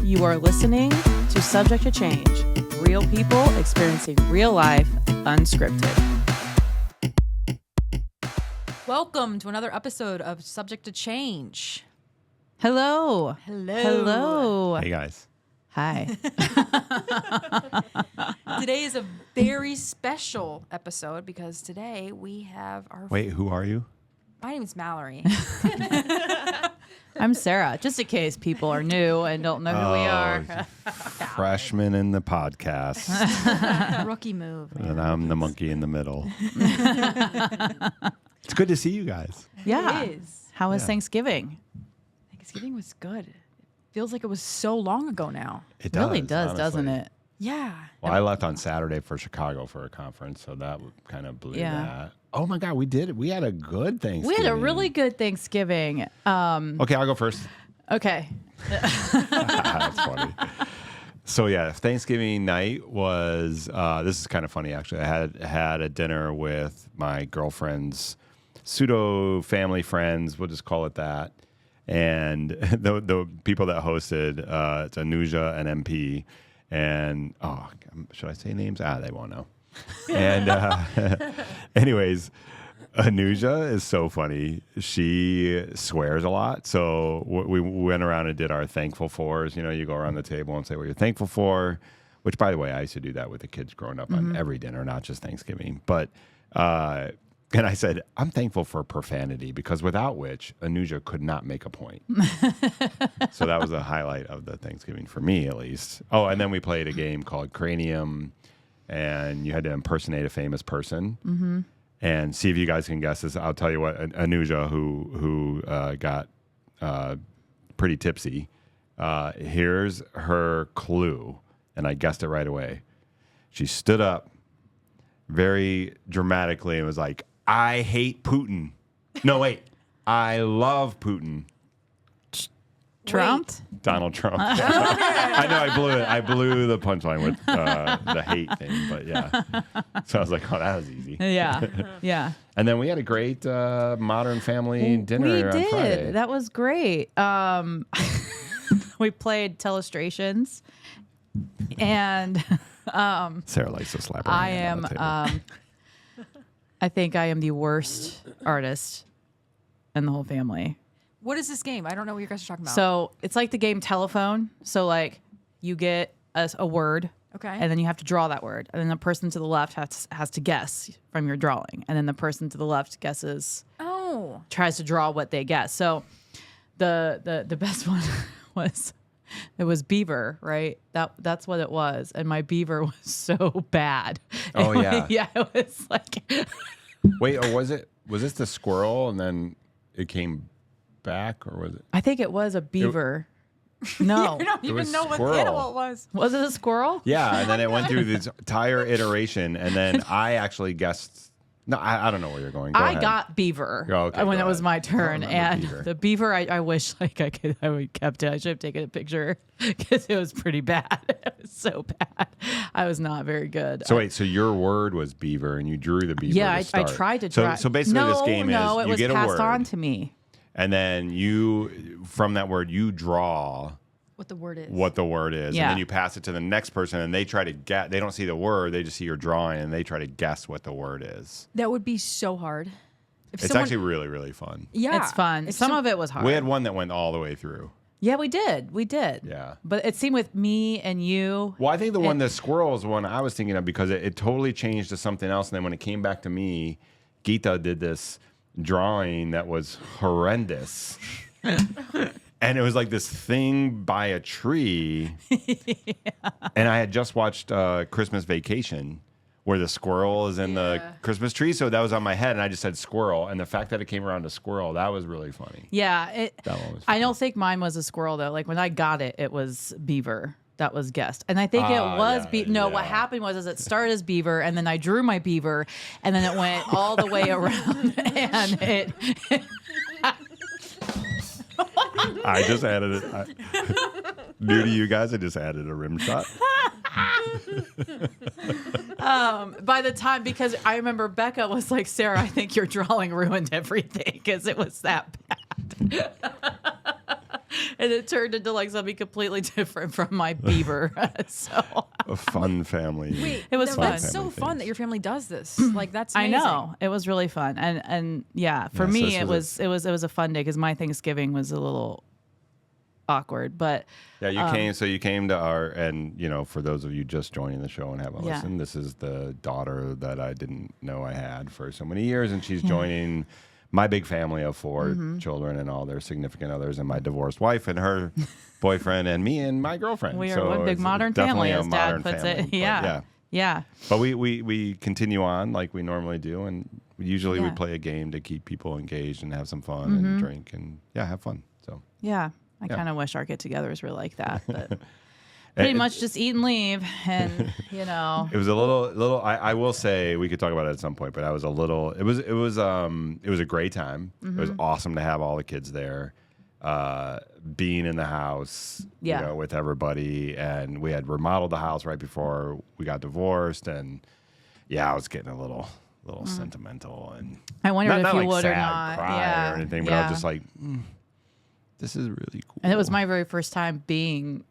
You are listening to Subject to Change. Real people experiencing real life, unscripted. Welcome to another episode of Subject to Change. Hello. Hello. Hey guys. Hi. Today is a very special episode because today we have our... Wait, who are you? My name is Mallory. I'm Sarah, just in case people are new and don't know who we are. Freshman in the podcast. Rookie move. And I'm the monkey in the middle. It's good to see you guys. Yeah. It is. How was Yeah. Thanksgiving? Thanksgiving was good. It feels like it was so long ago now. It Really does, honestly. doesn't it? Yeah. Well, I left on Saturday for Chicago for a conference, so that kind of blew that. Oh my God, we did it. We had a good Thanksgiving. We had a really good Thanksgiving. Okay, I'll go first. Okay. That's funny. So yeah, Thanksgiving night was. This is kind of funny actually. I had a dinner with my girlfriend's pseudo family friends. We'll just call it that. And the people that hosted, it's Anuja and MP. And should I say names? They won't know. And anyways, Anuja is so funny. She swears a lot. So we went around and did our thankful fors. You know, you go around the table and say what you're thankful for, which, by the way, I used to do that with the kids growing up on every dinner, not just Thanksgiving. But and I said, I'm thankful for profanity because without which Anuja could not make a point. So that was a highlight of the Thanksgiving for me, at least. Oh, and then we played a game called Cranium, and you had to impersonate a famous person and see if you guys can guess this. I'll tell you what, Anuja, who got pretty tipsy, here's her clue, and I guessed it right away. She stood up very dramatically and was like, I hate Putin. No, wait. I love Putin. Trump? Donald Trump. I know I blew it. I blew the punchline with the hate thing, but yeah. So I was like, oh, that was easy. Yeah. Yeah. And then we had a great Modern Family dinner We on did. Friday. That was great. We played Telestrations, and Sarah likes to slap her I hand am. on the table. I think I am the worst artist in the whole family. What is this game? I don't know what you guys are talking about. So it's like the game Telephone. So like you get a word, Okay. and then you have to draw that word, and then the person to the left has to guess from your drawing, and then the person to the left tries to draw what they guess. So the best one was beaver, right? That's what it was, and my beaver was so bad. Oh, yeah. Yeah, it was like Wait, or was this the squirrel and then it came back, or was it? I think it was a beaver. No, I don't It even was know what squirrel. animal it was. was it a squirrel? Yeah, and then it went through this entire iteration, and then I actually guessed. No, I don't know where you're going. Go I ahead. got beaver Oh, okay, when go it was ahead. my I turn, don't and remember beaver. the beaver. I wish I would kept it. I should have taken a picture because it was pretty bad. It was so bad. I was not very good. So wait, so your word was beaver, and you drew the beaver. Yeah, to I start. tried to So, try. so basically, no, this game no, is it you was get a passed word, on to me. and then you, from that word, you draw What the word is. what the word is, Yeah. and then you pass it to the next person, and they try to get. They don't see the word; they just see your drawing, and they try to guess what the word is. That would be so hard. If It's someone- actually really, really fun. Yeah. It's fun. If Some of it was hard. We had one that went all the way through. Yeah, we did. Yeah. But it seemed with me and you. Well, I think the squirrel is the one I was thinking of because it totally changed to something else. And then when it came back to me, Geeta did this drawing that was horrendous. And it was like this thing by a tree. And I had just watched Christmas Vacation where the squirrel is in the Christmas tree. So that was on my head. And I just said squirrel. And the fact that it came around to squirrel, that was really funny. Yeah. That one was I funny. don't think mine was a squirrel, though. Like when I got it, it was beaver. That was guessed. And I think it was yeah, what yeah. happened was it started as beaver, and then I drew my beaver, and then it went all the way around, and it I just added it. New to you guys, I just added a rim shot. by the time, because I remember Becca was like, Sarah, I think your drawing ruined everything because it was that bad. and it turned into like something completely different from my beaver. So A fun family. Wait, It was fun. That's so Family fun things. that your family does this. Like that's I amazing. know it was really fun, and yeah, for Yeah, so me this it was a fun day because my Thanksgiving was a little awkward, but Yeah, you came. So you came to our, and for those of you just joining the show and haven't Yeah. listened, this is the daughter that I didn't know I had for so many years, and she's joining my big family of 4 Mm-hmm. children and all their significant others, and my divorced wife and her boyfriend, and me and my girlfriend. we are So one big it's modern definitely family, a as Dad modern puts family, it. but Yeah, yeah. But we continue on like we normally do, and usually we Yeah. play a game to keep people engaged and have some fun and drink and have fun. So. Yeah, I Yeah. kind of wish our get-togethers were like that, but pretty much just eat and leave, and It was a little. I will say we could talk about it at some point, but I was a little. It was a great time. It was awesome to have all the kids there, being in the house, Yeah. with everybody, and we had remodeled the house right before we got divorced, and I was getting a little sentimental, and I wondered not if you like would or sad, not. cry Yeah, or anything, but I yeah. was just like, this is really cool. And it was my very first time being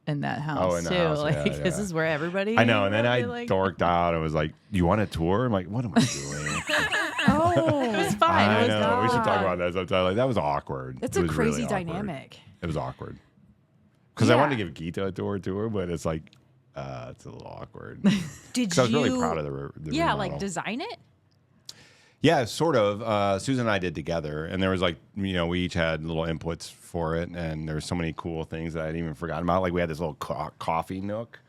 in that house in the too. house, Like yeah, this yeah. is where everybody. I know, and then I would be like, dorked out and was like, "You want a tour?" I'm like, "What am I doing?" Oh, It was fine. I It was know. We should talk God. about that sometime. Like that was awkward. that's It a was really crazy awkward. dynamic. It was awkward because I Yeah. wanted to give Gita a tour, but it's like it's a little awkward. Did 'Cause I was you? really proud of the yeah, remodel. like design it. Yeah, sort of. Susan and I did together, and there was like we each had little inputs for it, and there were so many cool things that I'd even forgotten about. Like we had this little coffee nook.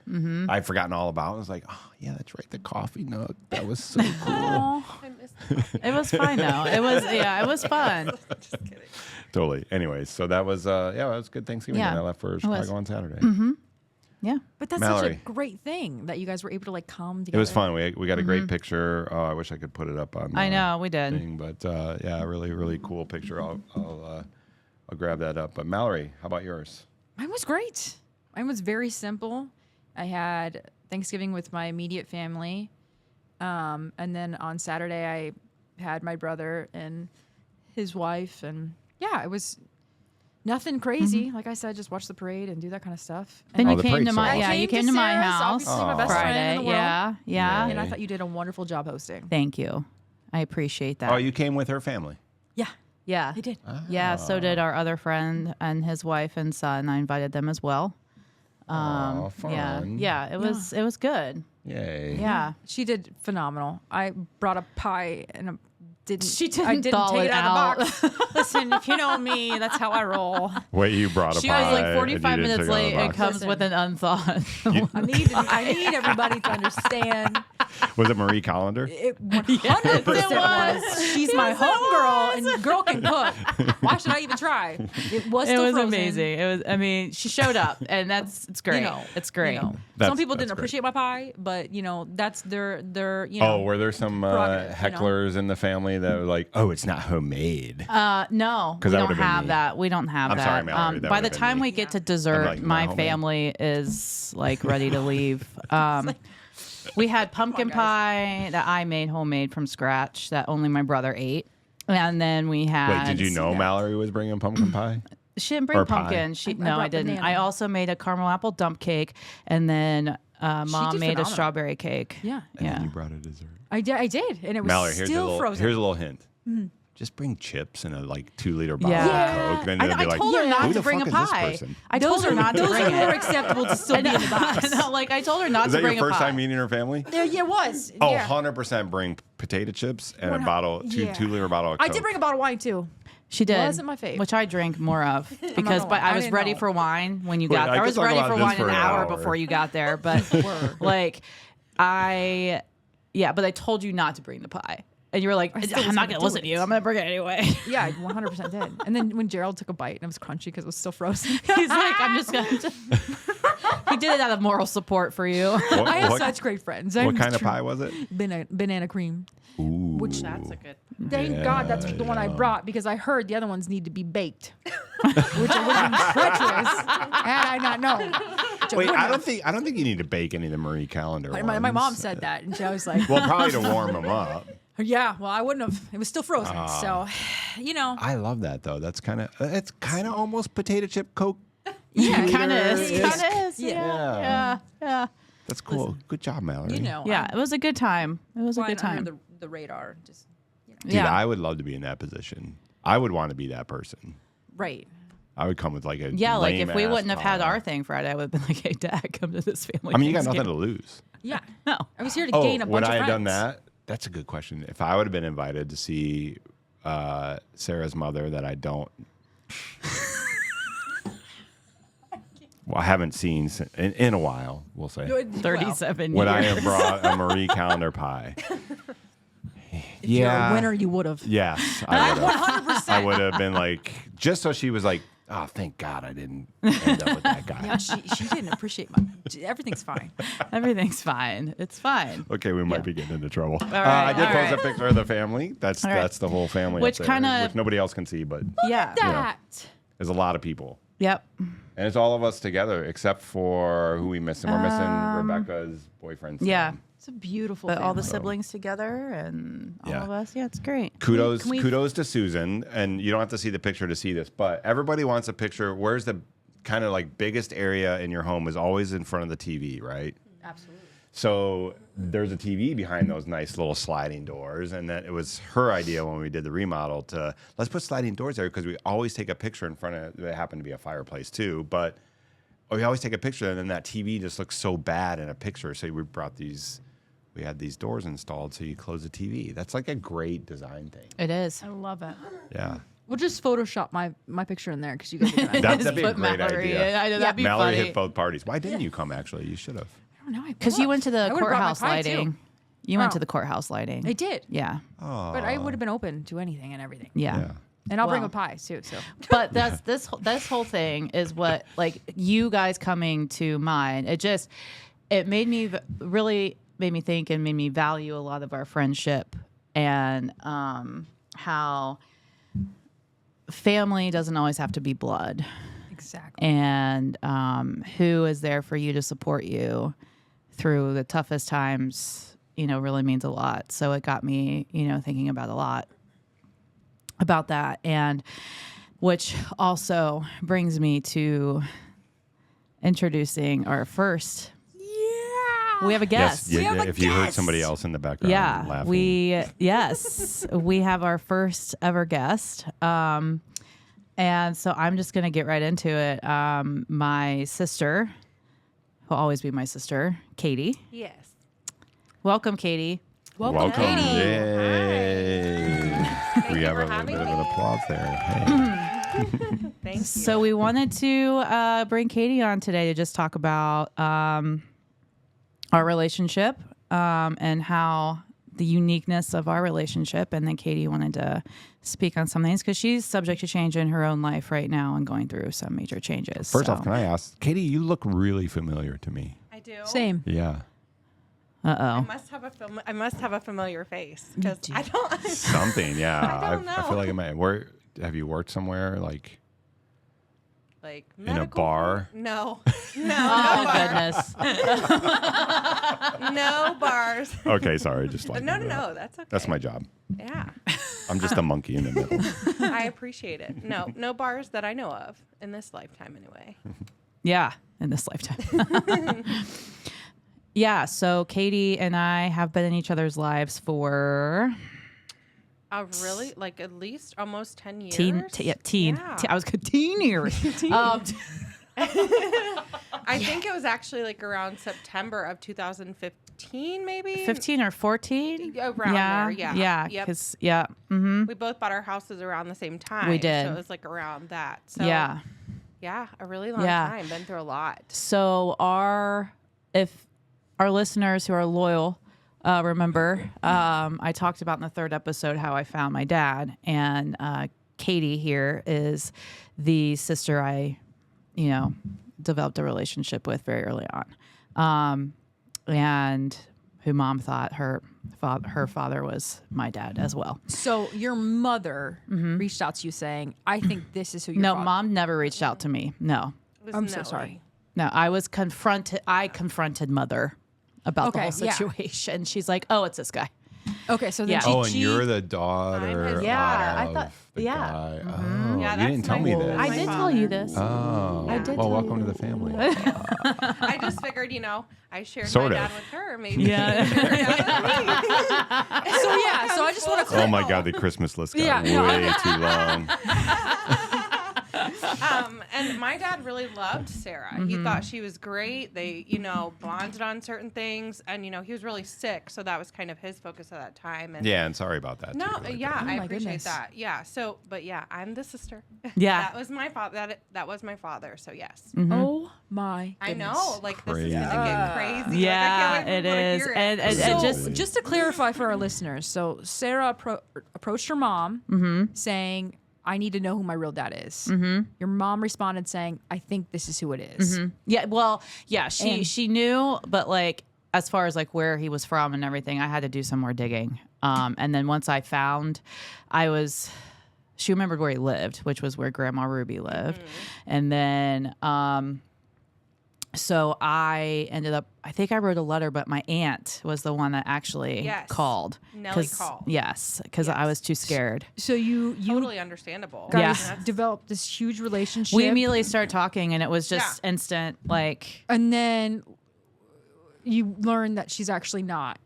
I'd forgotten all about. I was like, oh yeah, that's right, the coffee nook. That was so cool. It was fine though. It was fun. Totally. Anyways, so that was it was a good Thanksgiving. Yeah, And I left for was. Chicago on Saturday. Yeah. But that's such Mallory. a great thing that you guys were able to like come It together. was fun. We got a great picture. I wish I could put it up on. I know we did. Thing, but really cool picture. I'll grab that up. But Mallory, how about yours? Mine was great. Mine was very simple. I had Thanksgiving with my immediate family. And then on Saturday, I had my brother and his wife. And yeah, it was nothing crazy. Like I said, just watch the parade and do that kind of stuff. Then Oh, you the came to parade's my awesome. you came to my Sarah's, house obviously my best friend in Friday. the world. Yeah, yeah. And I thought you did a wonderful job hosting. Thank you. I appreciate that. Oh, you came with her family. Yeah, Yeah, I did. Yeah, so did our other friend and his wife and son. I invited them as well. Oh, fun. Yeah, it was good. Yay. Yeah. She did phenomenal. I brought a pie and She didn't I didn't thaw take it it out out. of the box. Listen, if you know me, that's how I roll. Wait, you brought a She pie. was like and you 45 didn't minutes take it out of late the and box. comes Listen. with an unthawed. I need everybody to understand. Was it Marie Colander? It 100% was. She's my homegirl, and girl can cook. Why should I even try? It was It still was frozen. amazing. It was. I mean, she showed up, and it's great. It's great. That's- some people didn't that's great. appreciate my pie, but that's their Oh, were there some prerogative, hecklers in the family that were like, "Oh, it's not homemade"? No, 'Cause we that don't would've been have me. that. We don't have I'm that. sorry, Mallory, that by the would've been time me. we get to dessert, like, my homemade. family is like ready to leave. We had pumpkin guys. pie that I made homemade from scratch that only my brother ate. And then we had. Wait, did you know Mallory was bringing pumpkin pie? She didn't bring or pie? pumpkin. She I no, I brought didn't. banana. I also made a caramel apple dump cake, and then Mom did made a phenomenal. strawberry cake. Yeah. And Yeah. then you brought a dessert. I did, and it was Mallory, here's a still little frozen. here's a little hint. Just bring chips and a 2-liter bottle Yeah. of Coke. Then I, they'll be I like, told her "Who not the to bring a fuck is this pie. person?" I told her not to those bring are more it. acceptable to still be in the box. No, like I told her not Is to that your bring a first pie. time meeting her family? Yeah, it was. Oh, yeah. 100% bring potato chips and a 100 bottle, yeah. 2-liter bottle of Coke. I did bring a bottle of wine too. She did. Wasn't my fave. Which I drank more of because gonna lie, I I was didn't ready know. for wine when you Wait, got I there. I could was talk ready about for this wine for an an hour hour. before you got there. But like but I told you not to bring the pie. And you were like, still was I'm not gonna going to do listen to you. it. I'm going to bring it anyway. Yeah, I 100% did. And then when Gerald took a bite and it was crunchy because it was still frozen. He's like, I'm just going to. He did it out of moral support for you. What, I have what- such great friends. what kind of pie was it? Banana cream. Ooh. Which That's a good. Thank God that's the one I brought because I heard the other ones need to be baked, which would have been treacherous had I not known. Which Wait, wouldn't I have. don't think you need to bake any of the Marie Colander My ones. mom said that, and she was like, Well, probably to warm them up. Yeah, well, I wouldn't have. It was still frozen. So, you know. I love that though. That's it's kind of almost potato chip Coke. Yeah, Kind of is. Kind of is. Yeah. Yeah. That's cool. Good job, Mallory. You know. Yeah. It was a good time. It was a good flying time. under the radar. Just, Dude, Yeah. I would love to be in that position. I would want to be that person. right. I would come with like a Yeah, like if we lame-ass wouldn't have had car. our thing Friday, I would have been like, "Hey, Dad, come to this family." I mean, you got nothing Thanksgiving." to lose. Yeah. No. I was here to Oh, gain a bunch would of I have friends. done that? That's a good question. If I would have been invited to see Sarah's mother that I don't, well, I haven't seen in a while, we'll say. 37 Would I years. have brought a Marie Calendar pie? If you're a winner, you would have. Yes, I would have. 100%. I would have been like, just so she was like, oh, thank God I didn't end up with that guy. Yeah, she didn't appreciate everything's fine. Everything's fine. It's fine. Okay, we might be getting into trouble. right, I did all post right. a picture of the family. That's right. that's the whole family, Which up there, kinda- which nobody else can see, but Yeah. That. there's a lot of people, Yep. and it's all of us together except for who we missing. We're missing Rebecca's boyfriend. Sam. Yeah. It's a beautiful But all the family. siblings together and all Yeah. of us. Yeah, it's great. Kudos, Can we- kudos to Susan, and you don't have to see the picture to see this, but everybody wants a picture. Where's the kind of like biggest area in your home is always in front of the TV, right? Absolutely. So there's a TV behind those nice little sliding doors, and that it was her idea when we did the remodel to let's put sliding doors there because we always take a picture in front of. It happened to be a fireplace too, but we always take a picture, and then that TV just looks so bad in a picture. So we brought these. We had these doors installed, so you close the TV. That's like a great design thing. It is. I love it. Yeah. We'll just Photoshop my picture in there because you guys are gonna. That'd be a Put great Mallory idea. in. I know, that'd be Mallory funny. hit both parties. Why didn't you come? Actually, you should have. I don't know. Because you went to the I would've brought my courthouse pie, too. lighting. You went Oh. to the courthouse lighting. I did, Yeah. but I would have been open to anything and everything. Yeah. Yeah. And I'll bring Well. a pie too. So But that's this whole thing is what like you guys coming to mine. It made me really made me think and made me value a lot of our friendship and how family doesn't always have to be blood. exactly. And who is there for you to support you through the toughest times, really means a lot. So it got me, thinking about a lot about that. And which also brings me to introducing our first. Yeah. We have a guest. Yes. We have a If you heard guest. somebody else in the background Yeah, laughing. we have our first ever guest. And so I'm just going to get right into it. My sister, who'll always be my sister, Katie. Yes. Welcome, Katie. Welcome. Katie. Yay. We you have for a little having bit of me. an applause there. Hey. Thank you. So we wanted to bring Katie on today to just talk about our relationship and how the uniqueness of our relationship. And then Katie wanted to speak on some things because she's subject to change in her own life right now and going through some major changes. First off, can I ask, Katie, you look really familiar to me. I do. Same. Yeah. I must have a familiar face because I don't. Something, yeah. I don't I feel know. like it might. Have you worked somewhere like Like in a medical- bar? No, Oh, goodness. no bars. Okay, sorry, just like No. That's okay. That's my job. Yeah, I'm just a monkey in the middle. I appreciate it. No bars that I know of in this lifetime, anyway. Yeah, in this lifetime. Yeah, so Katie and I have been in each other's lives for Really, like at least almost 10 years. teen. Yeah. I was teen years. I think it was actually like around September of 2015, maybe 15 or 14? Around there, yeah. Yeah, Yep. because, mm-hmm. We both bought our houses around the same time. We did. So it was like around that. So Yeah. Yeah, a really long Yeah. time. Been through a lot. So if our listeners who are loyal remember, I talked about in the third episode how I found my dad, and Katie here is the sister I, developed a relationship with very early on, and who mom thought her father was my dad as well. So your mother reached out to you saying, "I think this is who you're." No, mom never reached out to me. No, It was I'm so Nelly. sorry. no, I confronted mother about the Okay, whole yeah. situation. She's like, "Oh, it's this guy." Okay, so then Yeah. she Oh, and you're cheat- the daughter. his Yeah, I of thought- the yeah. guy. Oh, Yeah, you that's didn't tell my me whole- this. I my did tell father. you this. Oh, I did well, tell welcome you. to the family. I just figured, I shared Sort my of. dad with her. Maybe. Yeah. So yeah, so I just want to Oh my God, the Christmas list got Yeah, no, way too long. And my dad really loved Sarah. He thought she was great. They, bonded on certain things. And, he was really sick. So that was kind of his focus at that time. And Yeah, and sorry about that. No, too, like, yeah, I my appreciate goodness. that. Yeah. So, but yeah, I'm the sister. Yeah. That was my father. That was my father. So yes. Oh my I goodness. know. Like this is Crazy. gonna get crazy. Like, I Yeah, can't wait it for people to is. hear it. And So just just to clarify for our listeners, so Sarah approached her mom saying, I need to know who my real dad is. Your mom responded saying, I think this is who it is. yeah, well, yeah, And- she knew, but like as far as like where he was from and everything, I had to do some more digging. And then once I found, she remembered where he lived, which was where Grandma Ruby lived, and then so I ended up, I think I wrote a letter, but my aunt was the one that actually Yes. called. Nellie 'Cause- called. Yes, because I was too scared. So you Totally understandable. guys Yeah. developed this huge relationship. We immediately started talking, and it was just Yeah. instant, like. and then you learn that she's actually not.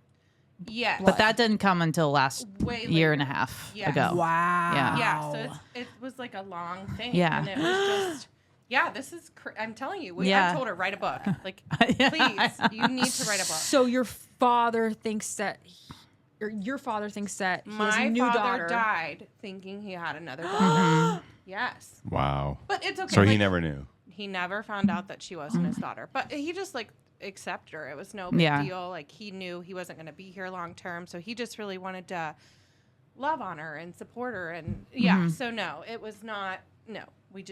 Yes. But that didn't come until last Way year later. and a half Yes. ago. Wow. Yeah. Yeah. So it was like a long thing. Yeah. And it was just. Yeah, this is. I'm telling you. Yeah. I told her write a book. Like, please, you need to write a book. So your father thinks that, or your father thinks that he has a My new father daughter. died thinking he had another daughter. Yes, Wow. but it's okay. So he like, never knew. He never found out that she wasn't his daughter, but he just like accepted her. It was no big Yeah. deal. Like he knew he wasn't going to be here long term, so he just really wanted to love on her and support her. And yeah, so no, it was not. No,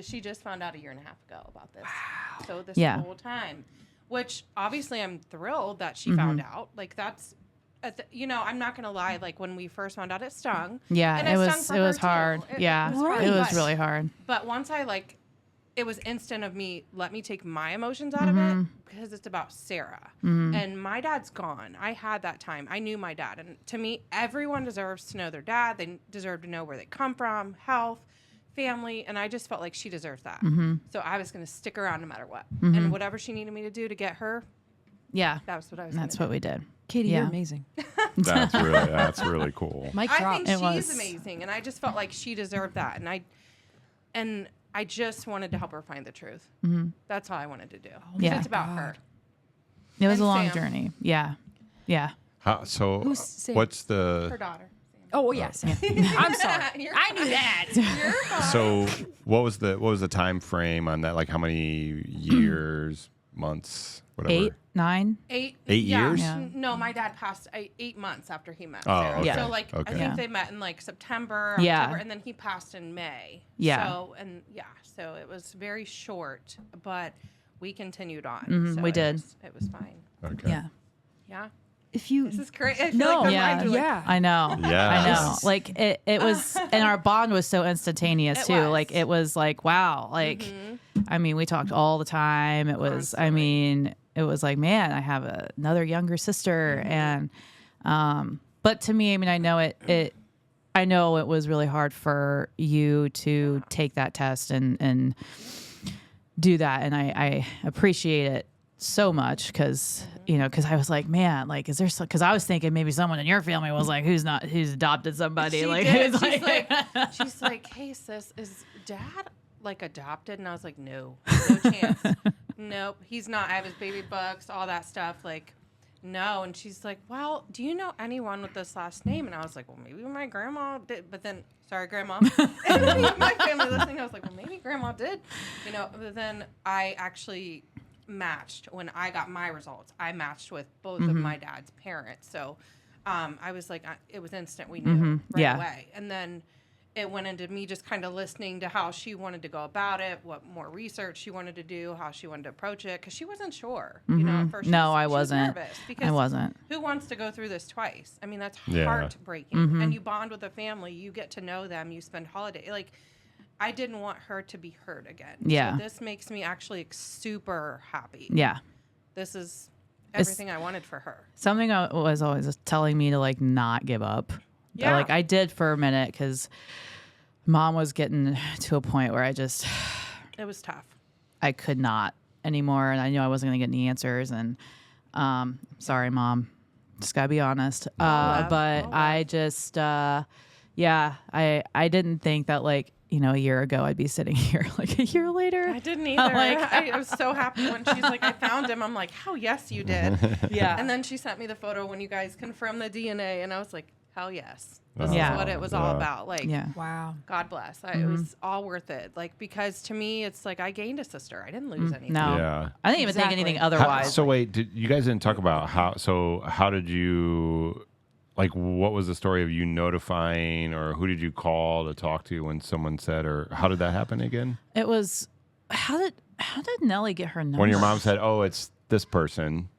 she just found out a year and a half ago about this. Wow. So this Yeah. whole time, which obviously I'm thrilled that she found out. Like that's. I'm not gonna lie. Like when we first found out, it stung. Yeah, And it stung was for it her, was too. hard. Yeah, was hard, it was but- really hard. But once it was instant of me, let me take my emotions out of it because it's about Sarah. And my dad's gone. I had that time. I knew my dad. And to me, everyone deserves to know their dad. They deserve to know where they come from, health, family. And I just felt like she deserves that. So I was going to stick around no matter what. And whatever she needed me to do to get her, Yeah, that's what I was that's gonna what we did. Katie, Yeah. you're amazing. That's really cool. Mike I drop. think It she's was. amazing, and I just felt like she deserved that, and I just wanted to help her find the truth. That's all I wanted to do. 'Cause Yeah. it's about her. It was And a long Sam. journey. Yeah, yeah. So Who's Sam? what's Her the daughter. Oh yes. I'm sorry. You're I knew that. You're fine. so what was the time frame on that? Like how many years, months, whatever? 8, 9. 8 years? Yeah. No, my dad passed 8 months after he met Oh, Sarah. okay. Yeah. So like Okay. I think Yeah. they met in like September, Yeah. October, and then he passed in May. Yeah. So it was very short, but we continued on. Mhm, So we did. It was fine. Okay. Yeah, Yeah. If you This is crazy. I feel No. like my Yeah. mind was like, yeah. I know. Yes. I know. Like it was, and our bond was so instantaneous It too. was. Like it was like wow. Like I mean, we talked all the time. It was. I mean, it was like man, I have another younger sister, and but to me, I mean, I know it. I know it was really hard for you to take that test and do that, and I appreciate it so much because because I was like, man, like, is there? Because I was thinking maybe someone in your family was like, who's adopted somebody, she like, did. who's She's like, hey sis, is dad like adopted? And I was like, no chance. Nope, he's not. I have his baby books, all that stuff. Like, no. And she's like, well, do you know anyone with this last name? And I was like, well, maybe my grandma did. But then, sorry, grandma. And then my family listening, I was like, well, maybe grandma did. But then I actually matched when I got my results. I matched with both of my dad's parents. So I was like, it was instant. We knew right Yeah. away. And then it went into me just kind of listening to how she wanted to go about it, what more research she wanted to do, how she wanted to approach it, because she wasn't sure. At first. No, I she was wasn't. nervous I because wasn't. who wants to go through this twice? I mean, that's Yeah. heartbreaking. And you bond with a family, you get to know them, you spend holiday. Like, I didn't want her to be hurt again. Yeah. So this makes me actually super happy. Yeah. This is everything I wanted for her. Something was always telling me to like not give up. Yeah. Like I did for a minute because mom was getting to a point where It was tough. I could not anymore, and I knew I wasn't going to get any answers. And sorry, mom, just gotta be honest. But I just, I didn't think that like a year ago I'd be sitting here like a year later. I didn't either. I was so happy when she's like, I found him. I'm like, hell yes, you did. Yeah. And then she sent me the photo when you guys confirmed the DNA, and I was like, hell yes. This Yeah. is what it was all about. Like, Yeah. Wow. God bless. It was all worth it. Like, because to me, it's like I gained a sister. I didn't lose anything. No. Yeah. I didn't even think Exactly. anything otherwise. So wait, you guys didn't talk about how did you, like, what was the story of you notifying, or who did you call to talk to when someone said, or how did that happen again? It was how did Nellie get her number? When your mom said, "Oh, it's this person,"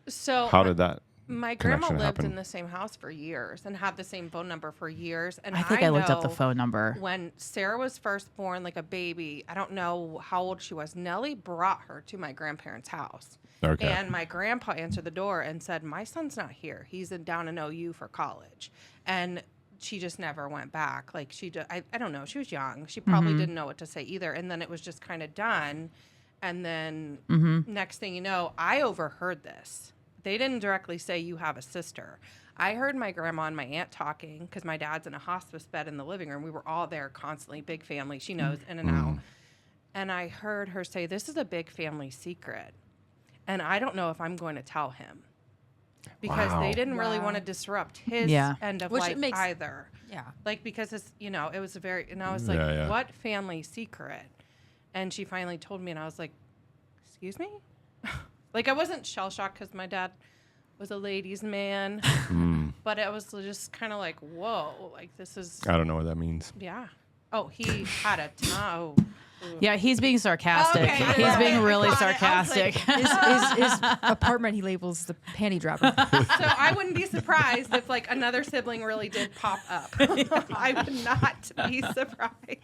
So how did that? my grandma connection lived happen? in the same house for years and had the same phone number for years. And I think I looked up the know phone number. When Sarah was first born, like a baby, I don't know how old she was. Nellie brought her to my grandparents' house. Okay. And my grandpa answered the door and said, "My son's not here. He's down in OU for college." And she just never went back. Like I don't know. She was young. She probably didn't know what to say either. And then it was just kind of done. And then next thing you know, I overheard this. They didn't directly say you have a sister. I heard my grandma and my aunt talking because my dad's in a hospice bed in the living room. We were all there constantly, big family. She knows in and out. And I heard her say, "This is a big family secret. And I don't know if I'm going to tell him." Because Wow. they didn't really Wow. want to disrupt his Yeah. end of Which life makes- either. Yeah. Like, because it's, it was and I was like, Yeah, yeah. what family secret? And she finally told me, and I was like, excuse me? Like, I wasn't shell shocked because my dad was a ladies' man, but it was just kind of like, whoa, like, this is, I don't know what that means. yeah. Oh, he had a ton. Yeah, he's being sarcastic. Okay, He's yeah, being I really got it. I was like- sarcastic. His apartment he labels the panty dropper. So I wouldn't be surprised if like another sibling really did pop up. I would not be surprised.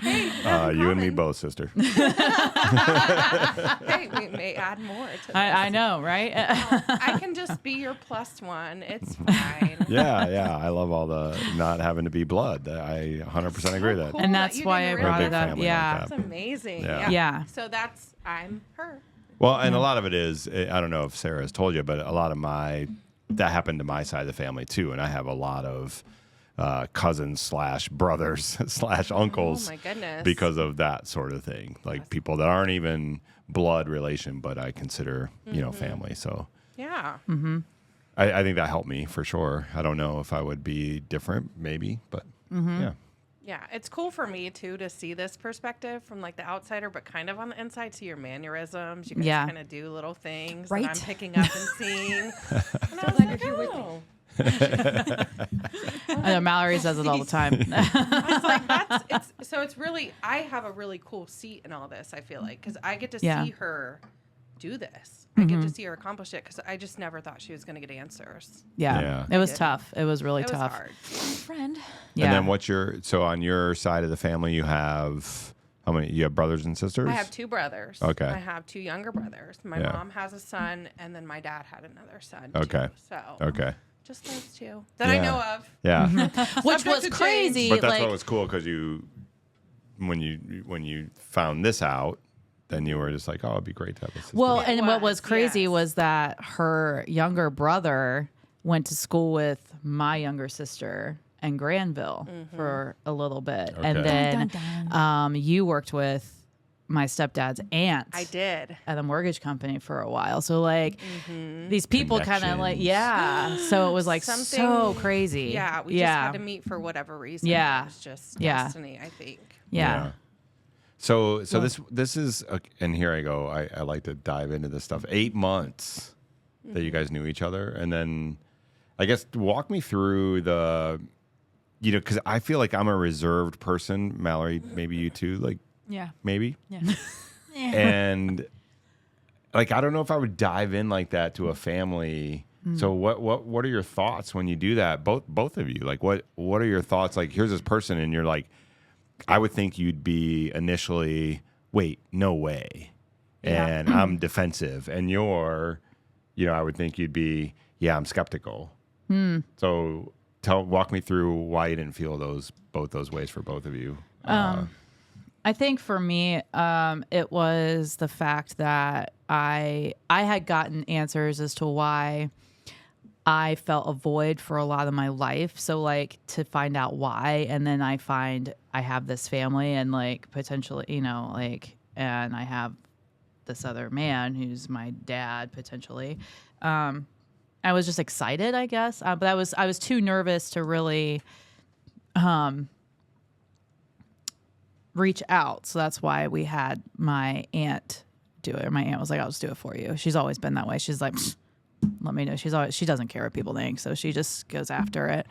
Hey, You and me both, sister. Hey, we may add more to this. I know, right? I can just be your plus one. It's fine. Yeah. I love all the not having to be blood. I 100% agree with that. Cool And that that's you why didn't I brought We're a it big up. family Yeah. like That's that. amazing. Yeah. Yeah. So I'm her. Well, and a lot of it is, I don't know if Sarah has told you, but a lot of that happened to my side of the family too. And I have a lot of cousins / brothers / uncles Oh my goodness. because of that sort of thing. Like people that aren't even blood relation, but I consider, family. So Yeah. I think that helped me for sure. I don't know if I would be different, maybe, but yeah. Yeah, it's cool for me too to see this perspective from like the outsider, but kind of on the inside. See your mannerisms. You guys Yeah. kind of do little things Right. that I'm picking up and seeing. And I was like, oh. I know Mallory says it all the time. It's like it's really. I have a really cool seat in all this. I feel like because I get to Yeah. see her do this. I get to see her accomplish it because I just never thought she was going to get answers. Yeah. Yeah. It was did. tough. It was really It was tough. hard. Friend. Yeah. And then so on your side of the family, you have, how many, you have brothers and sisters? I have two brothers. Okay. I have two younger brothers. My Yeah. mom has a son, and then my dad had another son. Okay. Too. So Okay. just those two that I Yeah. know of. Yeah. Which Subject was to change. crazy. But that's like, what was cool because when you found this out, then you were just like, oh, it'd be great to have a sister. well, It and what was was, crazy yes. was that her younger brother went to school with my younger sister in Granville for a little bit. And Okay. then Dun, dun, you worked with my stepdad's aunt I did. at a mortgage company for a while. So like these people kind of like, Connections. so it was like so Something- crazy. Yeah, we just had to meet for whatever reason. Yeah. It was just Yeah. destiny, I think. Yeah. So this is, and here I go. I like to dive into this stuff. 8 months that you guys knew each other, and then I guess walk me through because I feel like I'm a reserved person. Mallory, maybe you too. Like Yeah. maybe. Yeah. And like I don't know if I would dive in like that to a family. So what are your thoughts when you do that? Both of you. Like what are your thoughts? Like here's this person and you're like, I would think you'd be initially, wait, no way. and I'm defensive, and you're, I would think you'd be, I'm skeptical. So walk me through why you didn't feel both those ways for both of you. I think for me, it was the fact that I had gotten answers as to why I felt a void for a lot of my life. So like to find out why, and then I find I have this family and like potentially, and I have this other man who's my dad potentially. I was just excited, I guess, but I was too nervous to really reach out. So that's why we had my aunt do it. My aunt was like, "I'll just do it for you." She's always been that way. She's like, let me know. She doesn't care what people think, so she just goes after it.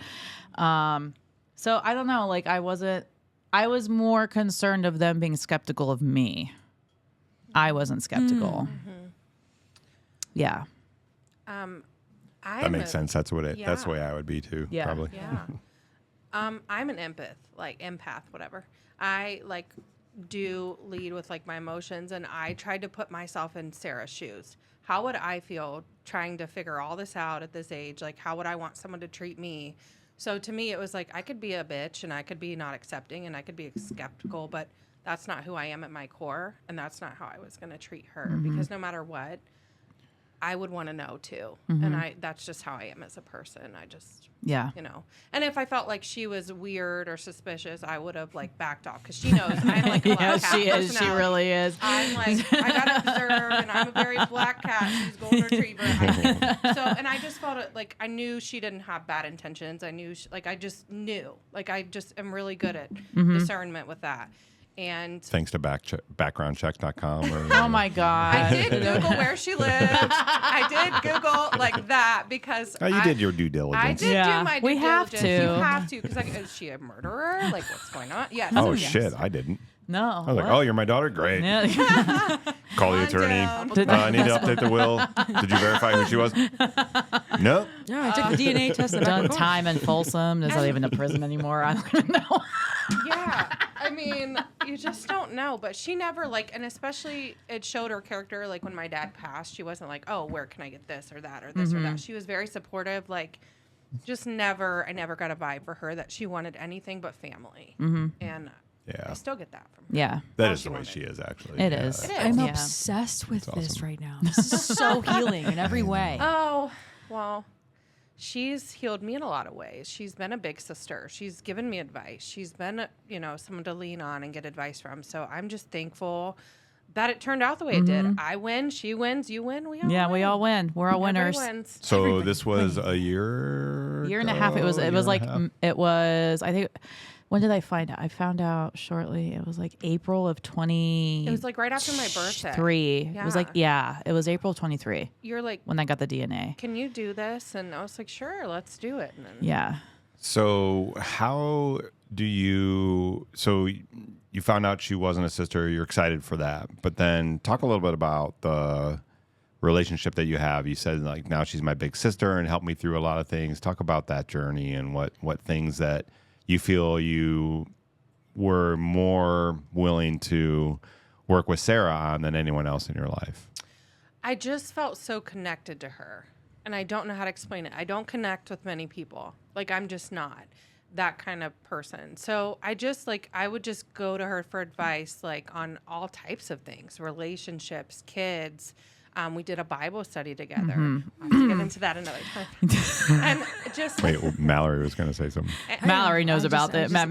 So I don't know. Like I was more concerned of them being skeptical of me. I wasn't skeptical. Yeah. That makes sense. That's that's the way I would be too. Yeah. Probably. Yeah. I'm an empath, whatever. I do lead with my emotions, and I tried to put myself in Sarah's shoes. How would I feel trying to figure all this out at this age? Like, how would I want someone to treat me? So to me, it was like I could be a bitch and I could be not accepting and I could be skeptical, but that's not who I am at my core, and that's not how I was going to treat her because no matter what, I would want to know too. And that's just how I am as a person. I just, and if I felt like she was weird or suspicious, I would have backed off because she knows I'm a black cat she is. She personality. really is. I'm I got to observe, and I'm a very black cat. She's golden retriever. And I just felt it, I knew she didn't have bad intentions. I knew, I just knew. I just am really good at discernment with that. And thanks to backgroundcheck.com. Oh my God. I did Google where she lived. I did Google that because you did your due diligence. I did do my due we have diligence. to. You have to because is she a murderer? What's going on? Yes. Oh yes. shit, I didn't. No. I was like, oh, you're my daughter? Great. Yeah. Call the attorney. I need to update the will. Did you verify who she was? No. Yeah, I took the DNA test. Done time in Folsom. There's not even a prison anymore. I don't even know. Yeah. I mean, you just don't know. But she never and especially it showed her character. When my dad passed, she wasn't oh, where can I get this or that or this or that. She was very supportive. Just never, I never got a vibe for her that she wanted anything but family. And I still get that from her. Yeah. That is the way she is, actually. It is. It is. I'm Yeah. obsessed with That's this awesome. right now. This is so healing in every way. Oh, well, she's healed me in a lot of ways. She's been a big sister. She's given me advice. She's been, someone to lean on and get advice from. So I'm just thankful that it turned out the way it did. I win, she wins, you win, we all win. We all win. We're all winners. Everybody wins. So this was a year And a half. It was I think, when did I find out? I found out shortly. It was April of 20. It was right after my birthday. 3. Yeah. It was it was April 23 You're when I got the DNA. can you do this? And I was sure, let's do it. And then Yeah. So how do you? So you found out she wasn't a sister. You're excited for that, but then talk a little bit about the relationship that you have. You said now she's my big sister and helped me through a lot of things. Talk about that journey and what things that you feel you were more willing to work with Sarah on than anyone else in your life. I just felt so connected to her. And I don't know how to explain it. I don't connect with many people. I'm just not that kind of person. So I just I would just go to her for advice on all types of things, relationships, kids. We did a Bible study together. I'll have to get into that another time. And just Wait, Mallory was going to say something. Mallory knows about it. Yeah,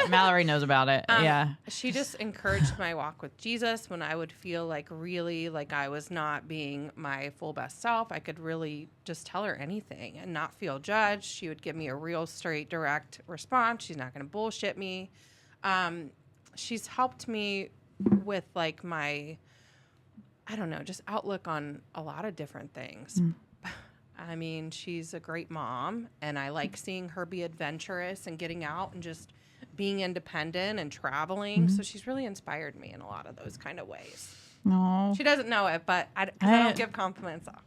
Mallory knows about it. Yeah. She just encouraged my walk with Jesus when I would feel really I was not being my full best self. I could really just tell her anything and not feel judged. She would give me a real straight, direct response. She's not going to bullshit me. She's helped me with my, I don't know, just outlook on a lot of different things. I mean, she's a great mom, and I like seeing her be adventurous and getting out and just being independent and traveling. So she's really inspired me in a lot of those kind of ways. No. She doesn't know it, but I don't give compliments off.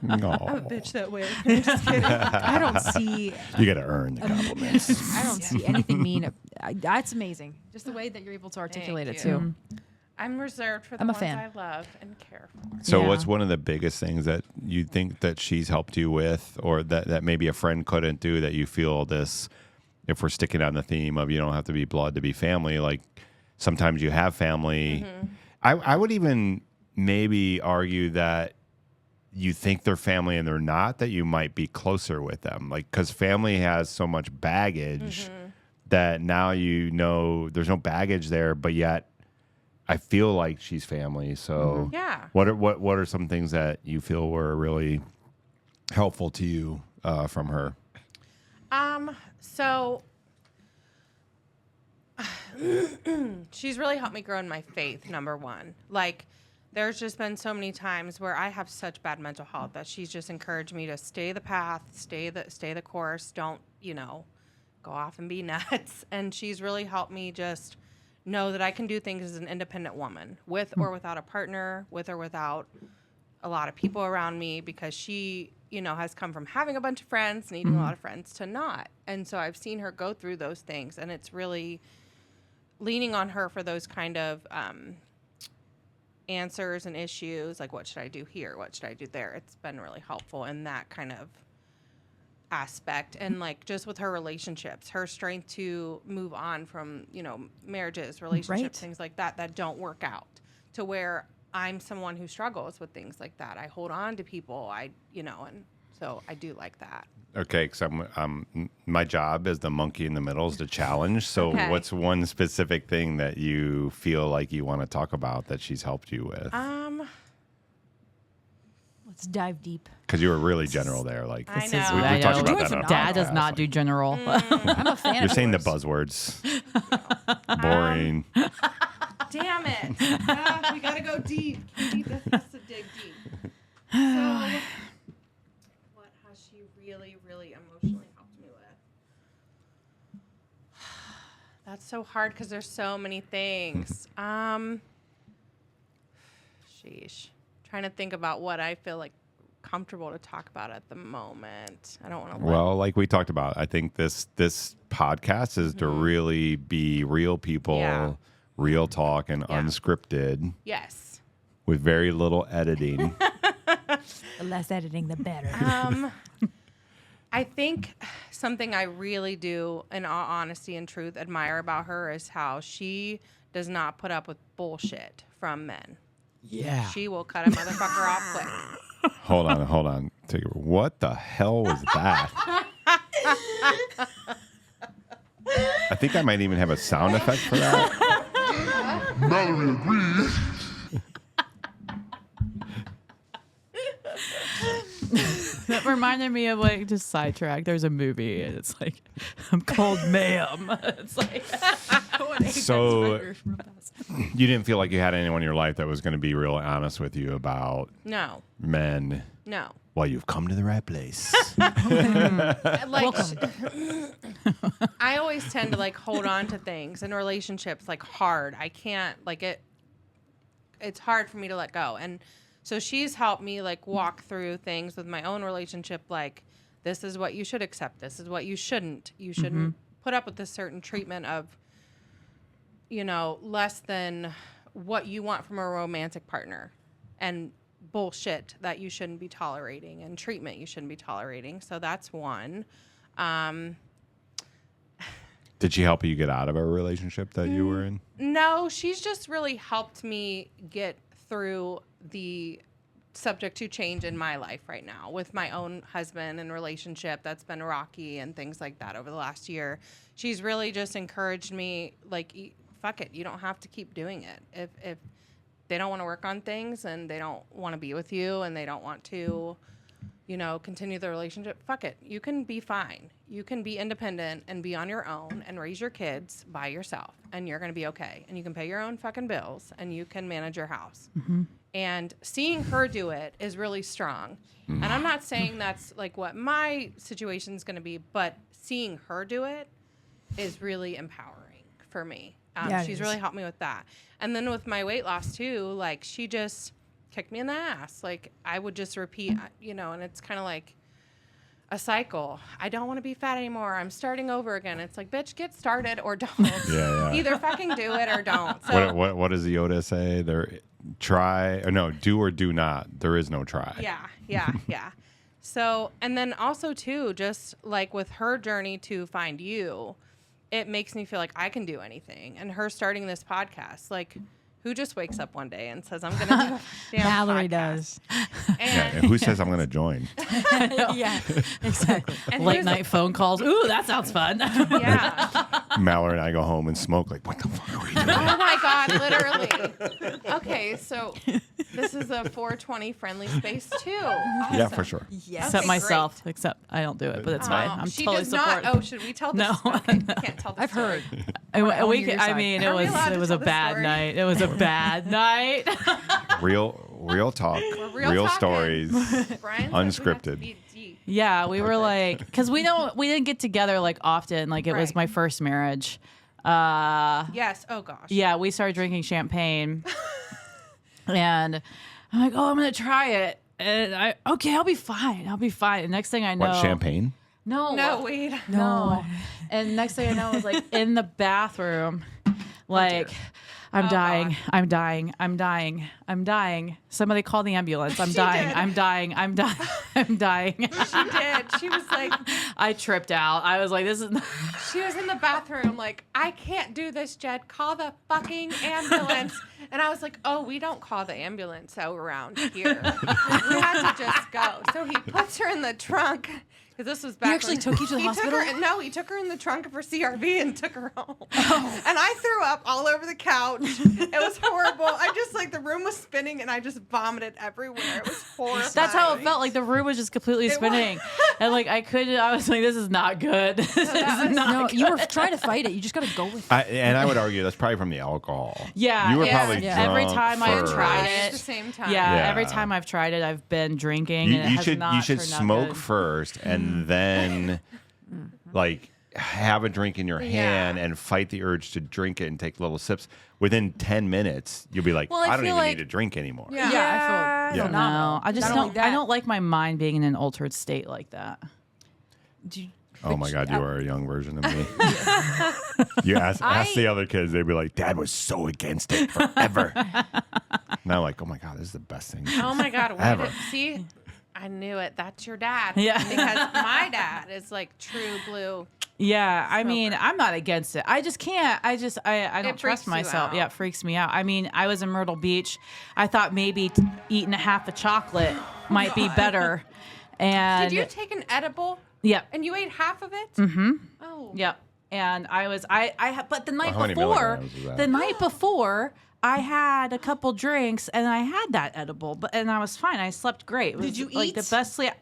No. I'm a bitch that way. I'm just kidding. I don't see. You got to earn the compliments. I don't see anything mean. That's amazing. Just the way that you're able to articulate Thank it you. too. I'm reserved for the I'm a ones fan. I love and care for. So Yeah. what's one of the biggest things that you think that she's helped you with, or that maybe a friend couldn't do, that you feel this, if we're sticking on the theme of you don't have to be blood to be family, like sometimes you have family. I would even maybe argue that you think they're family and they're not, that you might be closer with them. Like, because family has so much baggage that now you know there's no baggage there, but yet I feel like she's family. So Yeah. what are some things that you feel were really helpful to you from her? So she's really helped me grow in my faith, number one. Like, there's just been so many times where I have such bad mental health that she's just encouraged me to stay the path, stay the course, don't, go off and be nuts. And she's really helped me just know that I can do things as an independent woman, with or without a partner, with or without a lot of people around me, because she, has come from having a bunch of friends, needing a lot of friends, to not. And so I've seen her go through those things, and it's really leaning on her for those kind of answers and issues, like what should I do here, what should I do there. It's been really helpful in that kind of aspect. And like just with her relationships, her strength to move on from marriages, relationships, things like that don't work out, to where I'm someone who struggles with things like that. I hold on to people, and so I do like that. Okay, because my job as the monkey in the middle is to challenge. So Okay. what's one specific thing that you feel like you want to talk about that she's helped you with? Let's dive deep. Because you were really general there. Like I we, know. we I talked know. about that on our Dad does podcast. not Like, do general. I'm a fan. You're of saying the yours. buzzwords. Boring. Damn it. We got to go deep. Katie has to dig deep. So, what has she really, really emotionally helped me with? That's so hard because there's so many things. Sheesh. Trying to think about what I feel like comfortable to talk about at the moment. I don't want to. Well, like we talked about, I think this podcast is to really be real people, Yeah. real talk, and unscripted Yes. with very little editing. The less editing, the better. I think something I really do, in all honesty and truth, admire about her is how she does not put up with bullshit from men. Yeah. She will cut a motherfucker off quick. Hold on. What the hell was that? I think I might even have a sound effect for that. Mallory agrees. That reminded me of like just sidetrack. There's a movie and it's like I'm called ma'am. It's like So you didn't feel like you had anyone in your life that was going to be real honest with you about No. men? No. Well, you've come to the right place. Like, I always tend to like hold on to things in relationships like hard. I can't like it. It's hard for me to let go. And so she's helped me like walk through things with my own relationship. Like, this is what you should accept. This is what you shouldn't. You shouldn't put up with this certain treatment of, less than what you want from a romantic partner, and bullshit that you shouldn't be tolerating, and treatment you shouldn't be tolerating. So that's one. Did she help you get out of a relationship that you were in? No, she's just really helped me get through the subject to change in my life right now with my own husband and relationship that's been rocky and things like that over the last year. She's really just encouraged me, like, fuck it, you don't have to keep doing it. If they don't want to work on things and they don't want to be with you and they don't want to, continue the relationship, fuck it. You can be fine. You can be independent and be on your own and raise your kids by yourself, and you're going to be okay. And you can pay your own fucking bills and you can manage your house. And seeing her do it is really strong. And I'm not saying that's like what my situation is going to be, but seeing her do it is really empowering for me. Yeah, it She's is. really helped me with that. And then with my weight loss too, like she just kicked me in the ass. Like I would just repeat, and it's kind of like a cycle. I don't want to be fat anymore. I'm starting over again. It's like, bitch, get started or don't. Yeah. Either fucking do it or don't. So What does Yoda say? Do or do not. There is no try. yeah. So, and then also too, just like with her journey to find you, it makes me feel like I can do anything. And her starting this podcast, like who just wakes up one day and says, I'm going to do a damn Mallory podcast? does. Yeah, And, who says I'm going to join? Yeah, exactly. and Late who's- night phone calls. Ooh, that sounds fun. Yeah. Mallory and I go home and smoke. Like, what the fuck are we doing? Oh my God, literally. Okay, so this is a 420 friendly space too. Yeah, Awesome. for sure. Yes. Except Okay, myself. Except I don't do it, but it's fine. I'm she totally does not. supportive. Oh, should we tell this? No. Okay, we can't tell the I've story. heard. I wanna we hear could, your I side. mean, Are we allowed it to was tell a the bad story? night. It was a bad night. Real talk. We're Real talking. stories. Brian says we have to Unscripted. be deep. Yeah, we were like, because we didn't get together like often. Like it was Right. my first marriage. Yes. Oh gosh. Yeah, we started drinking champagne, and I'm like, oh, I'm gonna try it. And I'll be fine. I'll be fine. And next thing I know, What, champagne? No, No weed. no. And next thing I know, I was like in the bathroom, like. I'm Oh, dying. God. I'm dying. I'm dying. I'm dying. Somebody call the ambulance. I'm She dying. did. I'm dying. I'm dying. I'm dying. She did. She was like, I tripped out. I was like, this is. she was in the bathroom, like, I can't do this, Jed. Call the fucking ambulance. And I was like, oh, we don't call the ambulance out around here. We had to just go. So he puts her in the trunk. Because this was back. actually when- took you to the he took hospital? her, no, he took her in the trunk of her CRV and took her home. And I threw up all over the couch. It was horrible. I just like the room was spinning and I just vomited everywhere. It was horrible. That's how it felt. Like the room was just completely It was. spinning, and like I was like, this is not good. This is that was- not No, good. you were trying to fight it. You just got to go with it. And I would argue that's probably from the alcohol. Yeah, You were yeah, probably yeah. Every drunk time I've first. tried At it. the same time. Yeah, Yeah. every time I've tried it, I've been drinking. You, and it you has should not you should turned out smoke good. first and then like have a drink in your hand Yeah. and fight the urge to drink it and take little sips. Within 10 minutes, you'll be like, Well, I I don't feel even like- need to drink anymore. Yeah. I feel Yeah. phenomenal. No, I just Not only don't. I that- don't like my mind being in an altered state like that. Do you- Oh my God, you I- are a young version of me. You ask the other kids, they'd be like, Dad was so against it forever. And I'm like, oh my God, this is the best thing. Oh my God. Ever. See, I knew it. That's your dad. Yeah. Because my dad is like true blue. Yeah, I So mean, good. I'm not against it. I just can't. I don't It freaks trust you myself. out. Yeah, it freaks me out. I mean, I was in Myrtle Beach. I thought maybe eating a half a chocolate might be better. And Did you take an edible Yep. and you ate half of it? Mm-hmm. Oh. Yep. And but the night how many before, milligrams was that? the night before, I had a couple drinks and I had that edible, and I was fine. I slept great. It Did was you like eat? the best sleep?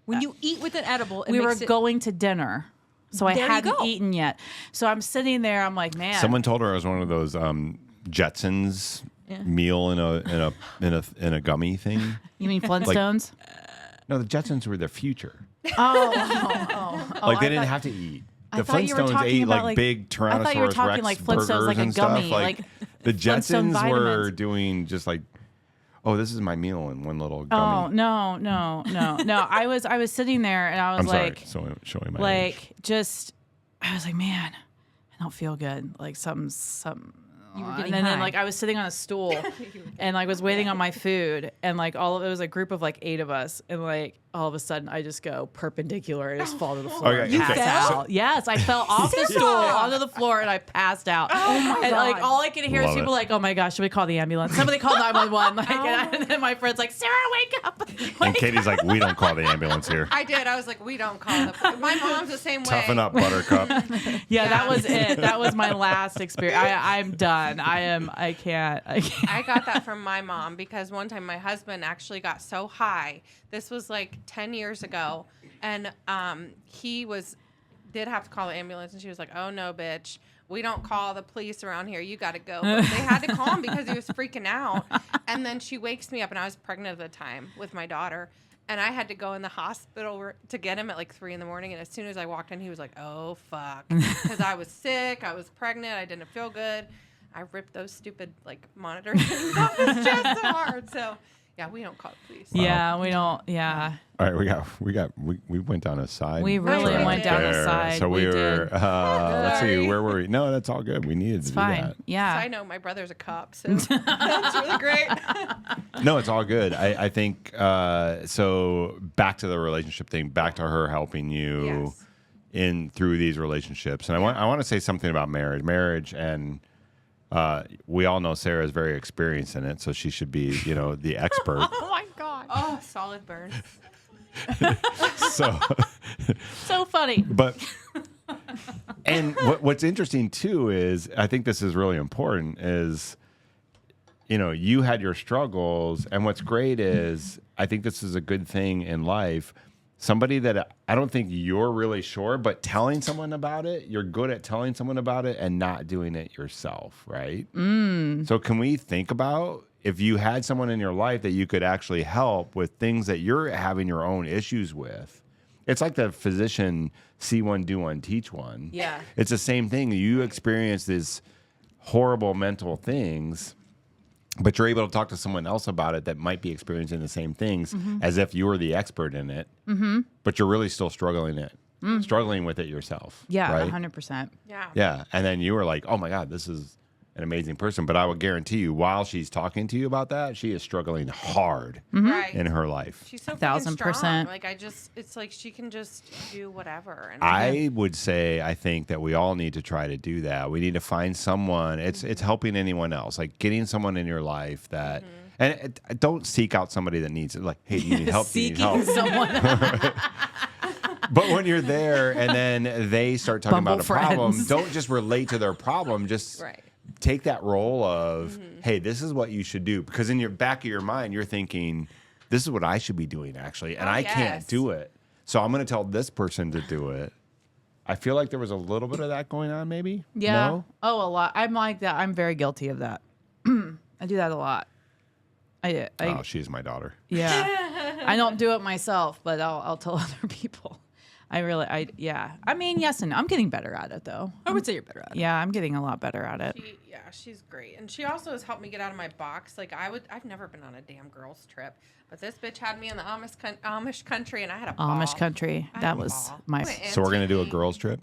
When you eat with an edible, it We were makes it, going to dinner, so I There you hadn't go. eaten yet. So I'm sitting there. I'm like, man. Someone told her I was one of those Jetsons meal in a gummy thing. You mean Flintstones? No, the Jetsons were the future. Oh, Like they I didn't thought- have to eat. I The thought you were Flintstones talking ate about, like like- big I thought you were Tyrannosaurus talking Rex like Flintstones, burgers like a and gummy, stuff. like the Flintstone Jetsons were vitamins. doing just like, oh, this is my meal in one little Oh gummy. no! I was sitting there and I was I'm like, sorry, showing my age. like just I was like, man, I don't feel good. Like something. You were And getting then high. like I was sitting on a stool and like was waiting on my food and like it was a group of like 8 of us and like all of a sudden I just go perpendicular and just fall to the floor Okay, and you pass fell? out. Yes, I fell off the stool onto the floor and I passed out. my and like God. all I could hear is Love people it. like, oh my gosh, should we call the ambulance? Somebody call 911. Like, and then my friend's like, Sarah, wake up. And Wake Katie's like, we don't call the ambulance here. I did. I was like, we don't call the. My mom's the same way. Toughen up, Buttercup. Yeah, that was it. That was my last experience. I'm done. I can't. I got that from my mom because one time my husband actually got so high. This was like 10 years ago. And he did have to call the ambulance. And she was like, oh, no, bitch. We don't call the police around here. You got to go. But they had to call him because he was freaking out. And then she wakes me up. And I was pregnant at the time with my daughter. And I had to go in the hospital to get him at like 3 a.m. And as soon as I walked in, he was like, oh, fuck. Because I was sick. I was pregnant. I didn't feel good. I ripped those stupid like monitor things off his chest so hard. So yeah, we don't call the police. Yeah, we don't. Yeah, All right, we went down a side. we really track went down a there. side. So we were. did. Let's see, Sorry. where were we? No, that's all good. We needed It's to do fine. that. Yeah. I know my brother's a cop, so that's really great. No, it's all good. I think so. Back to the relationship thing. Back to her helping you Yes. in through these relationships. And I want to say something about marriage, and we all know Sarah is very experienced in it, so she should be the expert. Oh my god. Oh, solid burn. So, So funny. but and what's interesting too is I think this is really important is you had your struggles, and what's great is I think this is a good thing in life. Somebody that I don't think you're really sure, but telling someone about it, you're good at telling someone about it and not doing it yourself, right? So can we think about if you had someone in your life that you could actually help with things that you're having your own issues with? It's like the physician, see one, do one, teach one. Yeah. It's the same thing. You experience these horrible mental things, but you're able to talk to someone else about it that might be experiencing the same things as if you were the expert in it, but you're really still struggling with it yourself. Yeah, right? 100%. Yeah. Yeah. And then you were like, oh my God, this is an amazing person. But I would guarantee you, while she's talking to you about that, she is struggling hard Right. in her life. She's so 1,000%. strong. Like it's like she can just do whatever. And I would say I think that we all need to try to do that. We need to find someone. It's helping anyone else, like getting someone in your life that. And don't seek out somebody that needs it. Like, hey, do you need help? Do you need Seeking help? someone. But when you're there and then they start talking Bumble about a problem, friends. don't just relate to their problem. Just Right. take that role of, hey, this is what you should do. Because in your back of your mind, you're thinking, this is what I should be doing, actually. And Oh, I can't yes. do it. So I'm going to tell this person to do it. I feel like there was a little bit of that going on, maybe. Yeah. No? Oh, a lot. I'm like that. I'm very guilty of that. I do that a lot. Oh, she's my daughter. Yeah. I don't do it myself, but I'll tell other people. Yeah. I mean, yes and no. I'm getting better at it, though. I would say you're better at it. Yeah, I'm getting a lot better at it. She's great, and she also has helped me get out of my box. Like I've never been on a damn girls trip, but this bitch had me in the Amish country, and I had a ball. Amish country. I had That a was ball. my. Went So we're going to do a MTV. girls' trip?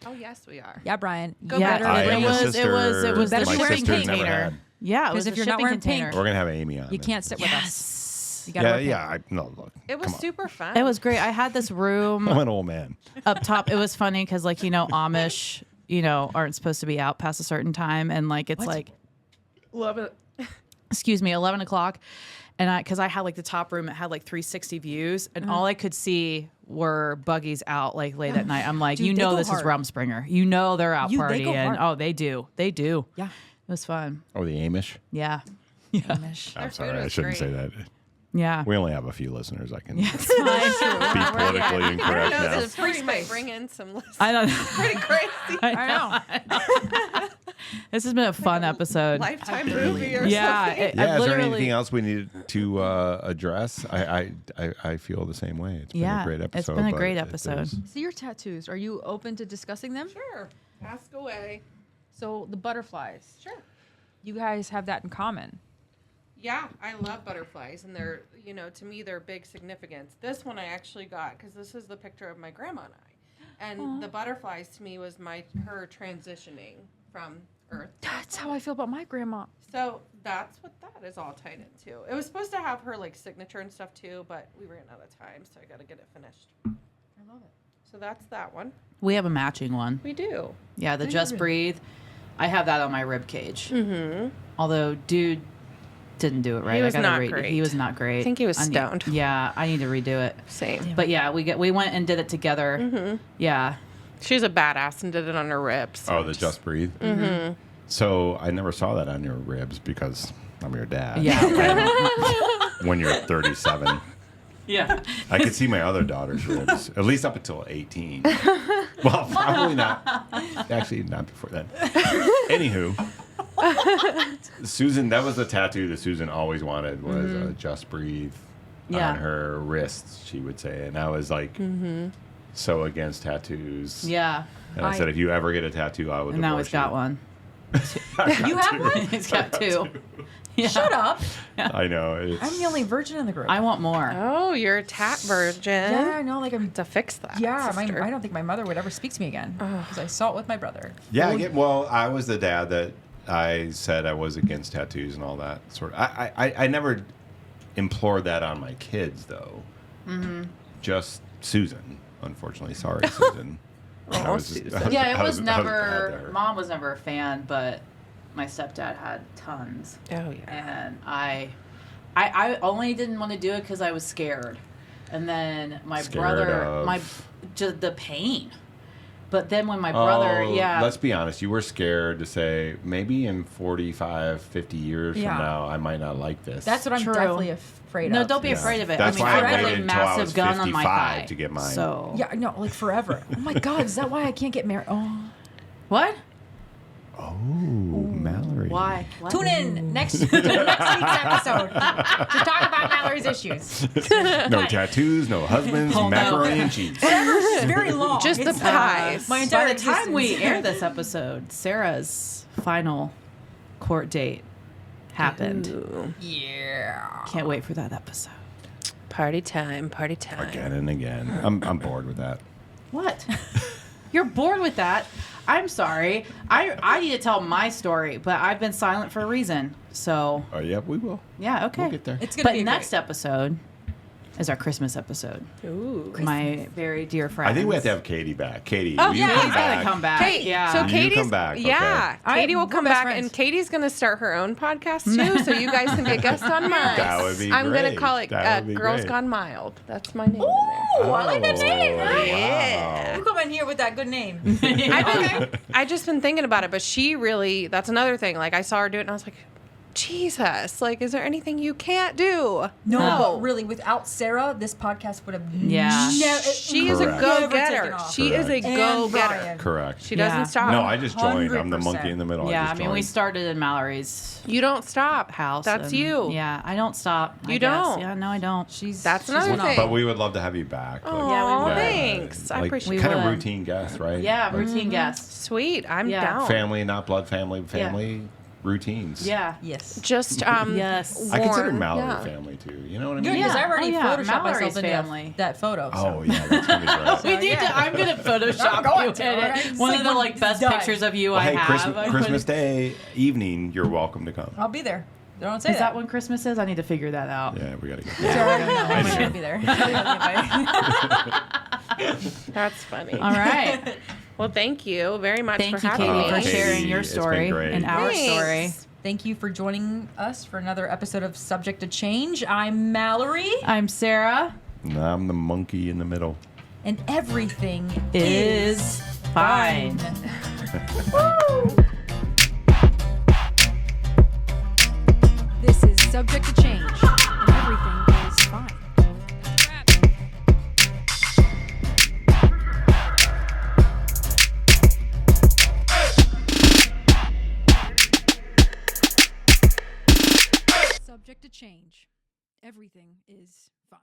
Oh yes, we are. Yeah, Brian. Go You Yeah, better I bring- am it a was. sister. It was. It was better the be wearing shipping pink. Never container. had. Yeah, it 'Cause was if the you're not shipping wearing pink, container. We're going to have Amy on. You then. can't sit with us. Yes. You gotta Yeah, wear pink. yeah. No, look. It was come on. super fun. It was great. I had this room I'm an old man. up top. It was funny because, like, Amish, aren't supposed to be out past a certain time, and like it's like 11. Excuse me, 11 o'clock, and because I had like the top room, it had like 360 views, and all I could see were buggies out like late at night. I'm like, Dude, they go this hard. is Rumspringer. They're out They go partying. hard. Oh, they do. Yeah. It was fun. Oh, the Amish? Yeah. Amish. I'm Their sorry. food I was shouldn't say great. that. Yeah. We only have a few listeners. I can be It's fine. politically incorrect No, now. the freaks might bring in some listeners. I don't know. Pretty crazy. I know. This has been a fun episode. Lifetime movie or Yeah, something. it- Yeah, I've is there literally- anything else we need to address? I feel the same way. It's been Yeah, a great it's episode. been a but great if episode. there's- So your tattoos, are you open to discussing them? Sure. Ask away. So the butterflies, Sure. you guys have that in common. Yeah, I love butterflies, and they're, to me, they're big significance. This one I actually got because this is the picture of my grandma and I, and the butterflies to me was her transitioning from Earth. That's how I feel about my grandma. So that's what that is all tied into. It was supposed to have her like signature and stuff too, but we ran out of time, so I got to get it finished. I love it. So that's that one. We have a matching one. We do. Yeah, the Just Breathe. I have that on my rib cage. Mm-hmm. Although, dude didn't do it right. He was I gotta not read. great. He was not great. I think he was stoned. Yeah, I need to redo it. Same. But yeah, we went and did it together. Mm-hmm. Yeah. She's a badass and did it on her ribs. Oh, the Just Breathe? Mm-hmm. So I never saw that on your ribs because I'm your dad. Yeah. When you're 37. yeah. I could see my other daughter's ribs, at least up until 18. Well, probably not. Actually, not before then. Anywho, Susan, that was the tattoo that Susan always wanted was a Just Breathe Yeah. on her wrists, she would say. And I was like so against tattoos. Yeah. And I said, if you ever get a tattoo, I would And now divorce he's got you. one. You have one? He's got 2. Yeah. Shut up. I know. I'm the only virgin in the group. I want more. Oh, you're a tat virgin. Yeah, I know. Like I'm. To fix that. Yeah, sister. I don't think my mother would ever speak to me again because I saw it with my brother. Yeah, well, I was the dad that I said I was against tattoos and all that sort of. I never implored that on my kids though. Just Susan, unfortunately. Sorry, Susan. Oh, Susan. Yeah, I it was bad never. there. Mom was never a fan, but my stepdad had tons. Oh yeah. And I only didn't want to do it because I was scared, and then my Scared brother, of- just the pain. But then when my brother, yeah, Let's be honest. You were scared to say maybe in 45, 50 years Yeah. from now I might not like this. That's what I'm True. definitely afraid no, of. don't be afraid of it. That's I mean, why I I had waited a until I massive was gun on my 55 thigh to get mine. So Yeah, no, like forever. Oh my God, is that why I can't get married? Oh. what? Oh, Mallory. Why? What? Tune in next week's episode to talk about Mallory's issues. No tattoos, no husbands, Oh, no. macaroni and cheese. It's very long. Just the It's, pies. my entire By the time we existence. air this episode, Sarah's final court date happened. Ooh. Yeah. Can't wait for that episode. Party time. Party time. Again and again. I'm bored with that. What? You're bored with that? I'm sorry. I need to tell my story, but I've been silent for a reason. So, Oh, yeah, we will. yeah, okay. We'll get there. It's gonna But be a next great- episode is our Christmas episode. Ooh. My very dear friend. I think we have to have Katie back. Katie, Oh, will you yeah, come He's gotta back? come back. Kate, yeah. so You Katie's come back, okay. yeah, Katie will we're come best back, friends. and Katie's gonna start her own podcast too, so you guys can be guests on mine. That would be I'm gonna great. call it That would be Girls great. Gone Mild. That's my name in there. Ooh, I like that name. wow. Yeah. You come in here with that good name. I just been thinking about it, but she really, that's another thing. Like I saw her do it and I was like, Jesus, like, is there anything you can't do? No, No. but really, without Sarah, this podcast would have Yeah. She is a Correct. go-getter. Off. She is a Correct. go-getter. Brian. Correct. She doesn't Yeah. stop. No, I just joined. I'm the 100%. monkey in the middle. Yeah, I I just mean, we joined. started in Mallory's You don't stop. house. That's and- you. Yeah, I don't stop. I You guess. don't. Yeah, no, I don't. That's another phenomenal. thing. But we would love to have you back. Oh, Yeah, we would. thanks. I like, appreciate We kind would. of routine guests, right? Yeah, Like routine guests. Sweet. I'm Yeah. down. family, not blood family. Family routines. Yeah. Yes. Just Yes. I consider warn- Mallory yeah. family too. You know what I Good, mean? because I already Oh, yeah. photoshopped Mallory's myself into family. that photo. So. Oh yeah, that's gonna be great. We need yeah. to. I'm gonna Photoshop I'm going you to, in it. alright? One It's of the like like best done. pictures of you Well, I hey, have. Christmas, I Christmas put- Day evening, you're welcome to come. I'll be there. Don't say Is that when Christmas is? I need to figure that out. Yeah, we gotta go. Sarah, no, I'm not gonna be there. That's funny. All right. Well, thank you very much Thank for you, having Katie, me. for Katie, sharing your it's been story great. and our Thanks. story. Thank you for joining us for another episode of Subject to Change. I'm Mallory, I'm Sarah. And I'm the monkey in the middle. and everything Is fine. This is Subject to Change, and everything is fine. Subject to change. Everything is fine.